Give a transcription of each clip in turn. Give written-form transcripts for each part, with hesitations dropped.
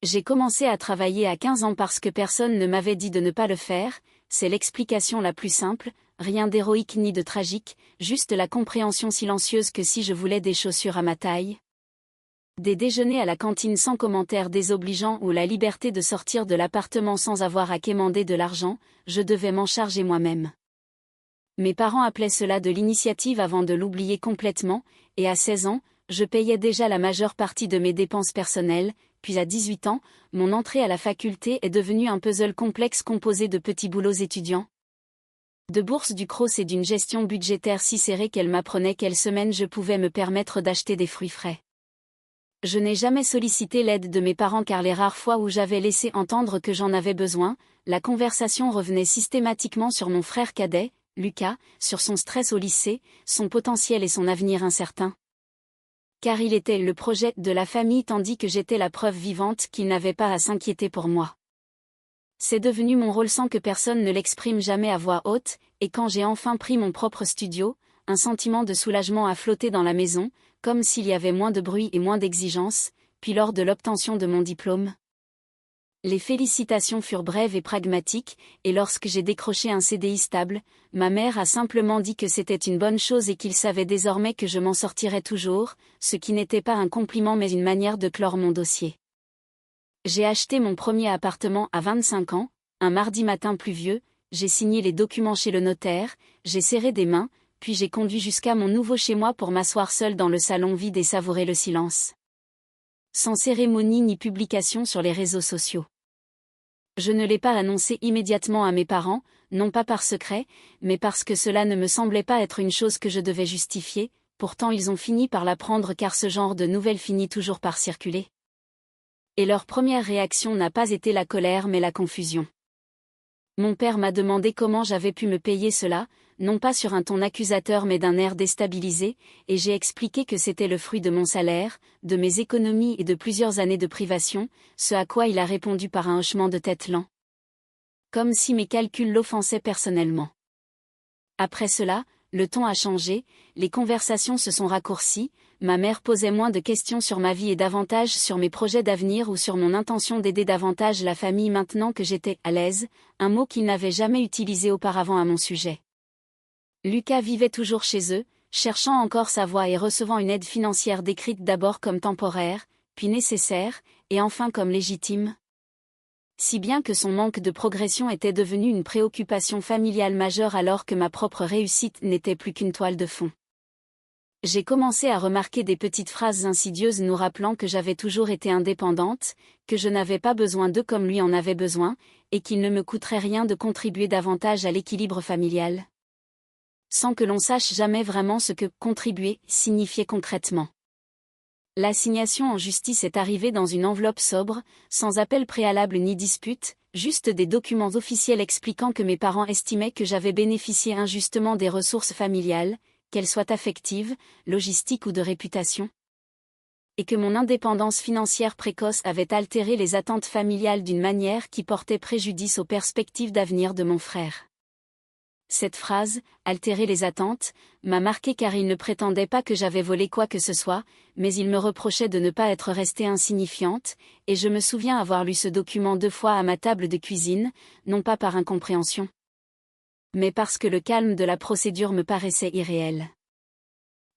J'ai commencé à travailler à 15 ans parce que personne ne m'avait dit de ne pas le faire, c'est l'explication la plus simple, rien d'héroïque ni de tragique, juste la compréhension silencieuse que si je voulais des chaussures à ma taille, des déjeuners à la cantine sans commentaires désobligeants ou la liberté de sortir de l'appartement sans avoir à quémander de l'argent, je devais m'en charger moi-même. Mes parents appelaient cela de l'initiative avant de l'oublier complètement, et à 16 ans, je payais déjà la majeure partie de mes dépenses personnelles, puis à 18 ans, mon entrée à la faculté est devenue un puzzle complexe composé de petits boulots étudiants, de bourses du CROSS et d'une gestion budgétaire si serrée qu'elle m'apprenait quelle semaine je pouvais me permettre d'acheter des fruits frais. Je n'ai jamais sollicité l'aide de mes parents car les rares fois où j'avais laissé entendre que j'en avais besoin, la conversation revenait systématiquement sur mon frère cadet, Lucas, sur son stress au lycée, son potentiel et son avenir incertain. Car il était le projet de la famille tandis que j'étais la preuve vivante qu'il n'avait pas à s'inquiéter pour moi. C'est devenu mon rôle sans que personne ne l'exprime jamais à voix haute, et quand j'ai enfin pris mon propre studio, un sentiment de soulagement a flotté dans la maison, comme s'il y avait moins de bruit et moins d'exigence, puis lors de l'obtention de mon diplôme. Les félicitations furent brèves et pragmatiques, et lorsque j'ai décroché un CDI stable, ma mère a simplement dit que c'était une bonne chose et qu'il savait désormais que je m'en sortirais toujours, ce qui n'était pas un compliment mais une manière de clore mon dossier. J'ai acheté mon premier appartement à 25 ans, un mardi matin pluvieux, j'ai signé les documents chez le notaire, j'ai serré des mains, puis j'ai conduit jusqu'à mon nouveau chez-moi pour m'asseoir seul dans le salon vide et savourer le silence. Sans cérémonie ni publication sur les réseaux sociaux. Je ne l'ai pas annoncé immédiatement à mes parents, non pas par secret, mais parce que cela ne me semblait pas être une chose que je devais justifier, pourtant ils ont fini par l'apprendre car ce genre de nouvelles finit toujours par circuler. Et leur première réaction n'a pas été la colère mais la confusion. Mon père m'a demandé comment j'avais pu me payer cela, non pas sur un ton accusateur mais d'un air déstabilisé, et j'ai expliqué que c'était le fruit de mon salaire, de mes économies et de plusieurs années de privation, ce à quoi il a répondu par un hochement de tête lent. Comme si mes calculs l'offensaient personnellement. Après cela, le ton a changé, les conversations se sont raccourcies, ma mère posait moins de questions sur ma vie et davantage sur mes projets d'avenir ou sur mon intention d'aider davantage la famille maintenant que j'étais à l'aise, un mot qu'il n'avait jamais utilisé auparavant à mon sujet. Lucas vivait toujours chez eux, cherchant encore sa voie et recevant une aide financière décrite d'abord comme temporaire, puis nécessaire, et enfin comme légitime. Si bien que son manque de progression était devenu une préoccupation familiale majeure alors que ma propre réussite n'était plus qu'une toile de fond. J'ai commencé à remarquer des petites phrases insidieuses nous rappelant que j'avais toujours été indépendante, que je n'avais pas besoin d'eux comme lui en avait besoin, et qu'il ne me coûterait rien de contribuer davantage à l'équilibre familial. Sans que l'on sache jamais vraiment ce que « contribuer » signifiait concrètement. L'assignation en justice est arrivée dans une enveloppe sobre, sans appel préalable ni dispute, juste des documents officiels expliquant que mes parents estimaient que j'avais bénéficié injustement des ressources familiales, qu'elles soient affectives, logistiques ou de réputation. Et que mon indépendance financière précoce avait altéré les attentes familiales d'une manière qui portait préjudice aux perspectives d'avenir de mon frère. Cette phrase, « altérer les attentes », m'a marqué car il ne prétendait pas que j'avais volé quoi que ce soit, mais il me reprochait de ne pas être restée insignifiante, et je me souviens avoir lu ce document 2 fois à ma table de cuisine, non pas par incompréhension, mais parce que le calme de la procédure me paraissait irréel.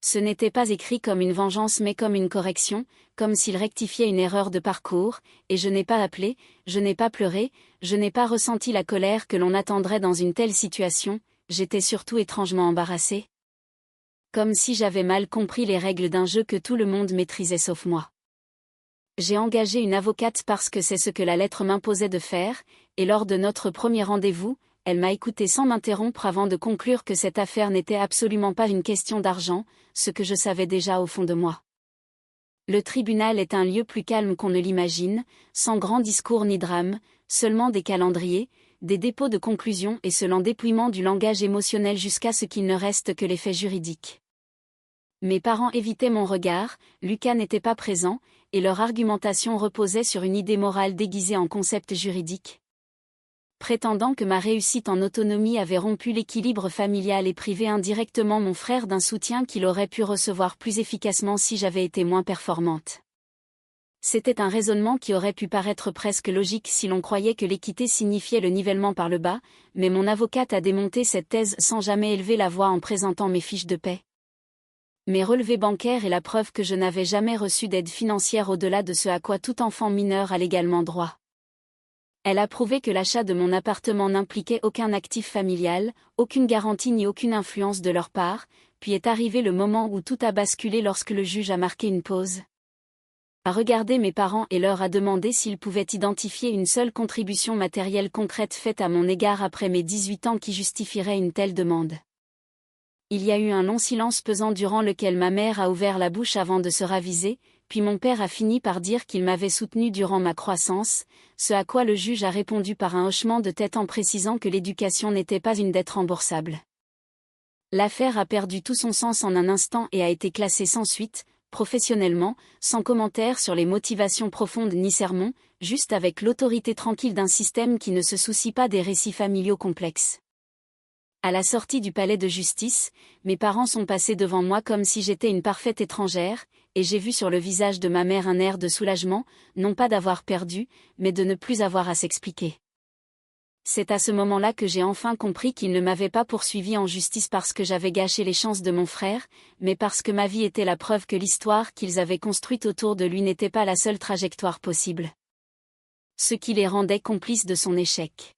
Ce n'était pas écrit comme une vengeance mais comme une correction, comme s'il rectifiait une erreur de parcours, et je n'ai pas appelé, je n'ai pas pleuré, je n'ai pas ressenti la colère que l'on attendrait dans une telle situation, j'étais surtout étrangement embarrassée. Comme si j'avais mal compris les règles d'un jeu que tout le monde maîtrisait sauf moi. J'ai engagé une avocate parce que c'est ce que la lettre m'imposait de faire, et lors de notre premier rendez-vous, elle m'a écouté sans m'interrompre avant de conclure que cette affaire n'était absolument pas une question d'argent, ce que je savais déjà au fond de moi. Le tribunal est un lieu plus calme qu'on ne l'imagine, sans grand discours ni drame, seulement des calendriers, des dépôts de conclusions et ce lent dépouillement du langage émotionnel jusqu'à ce qu'il ne reste que les faits juridiques. Mes parents évitaient mon regard, Lucas n'était pas présent, et leur argumentation reposait sur une idée morale déguisée en concept juridique. Prétendant que ma réussite en autonomie avait rompu l'équilibre familial et privé indirectement mon frère d'un soutien qu'il aurait pu recevoir plus efficacement si j'avais été moins performante. C'était un raisonnement qui aurait pu paraître presque logique si l'on croyait que l'équité signifiait le nivellement par le bas, mais mon avocate a démonté cette thèse sans jamais élever la voix en présentant mes fiches de paie. Mes relevés bancaires et la preuve que je n'avais jamais reçu d'aide financière au-delà de ce à quoi tout enfant mineur a légalement droit. Elle a prouvé que l'achat de mon appartement n'impliquait aucun actif familial, aucune garantie ni aucune influence de leur part, puis est arrivé le moment où tout a basculé lorsque le juge a marqué une pause. A regarder mes parents et leur a demandé s'ils pouvaient identifier une seule contribution matérielle concrète faite à mon égard après mes 18 ans qui justifierait une telle demande. Il y a eu un long silence pesant durant lequel ma mère a ouvert la bouche avant de se raviser, puis mon père a fini par dire qu'il m'avait soutenu durant ma croissance, ce à quoi le juge a répondu par un hochement de tête en précisant que l'éducation n'était pas une dette remboursable. L'affaire a perdu tout son sens en un instant et a été classée sans suite, professionnellement, sans commentaire sur les motivations profondes ni sermon, juste avec l'autorité tranquille d'un système qui ne se soucie pas des récits familiaux complexes. À la sortie du palais de justice, mes parents sont passés devant moi comme si j'étais une parfaite étrangère, et j'ai vu sur le visage de ma mère un air de soulagement, non pas d'avoir perdu, mais de ne plus avoir à s'expliquer. C'est à ce moment-là que j'ai enfin compris qu'ils ne m'avaient pas poursuivi en justice parce que j'avais gâché les chances de mon frère, mais parce que ma vie était la preuve que l'histoire qu'ils avaient construite autour de lui n'était pas la seule trajectoire possible. Ce qui les rendait complices de son échec.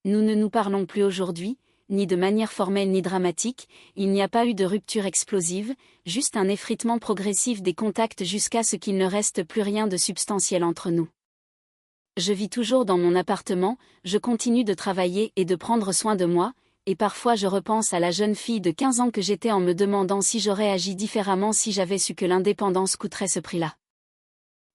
Nous ne nous parlons plus aujourd'hui, ni de manière formelle ni dramatique, il n'y a pas eu de rupture explosive, juste un effritement progressif des contacts jusqu'à ce qu'il ne reste plus rien de substantiel entre nous. Je vis toujours dans mon appartement, je continue de travailler et de prendre soin de moi, et parfois je repense à la jeune fille de 15 ans que j'étais en me demandant si j'aurais agi différemment si j'avais su que l'indépendance coûterait ce prix-là.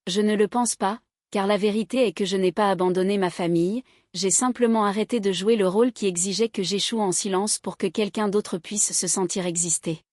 Je ne le pense pas, car la vérité est que je n'ai pas abandonné ma famille, j'ai simplement arrêté de jouer le rôle qui exigeait que j'échoue en silence pour que quelqu'un d'autre puisse se sentir exister.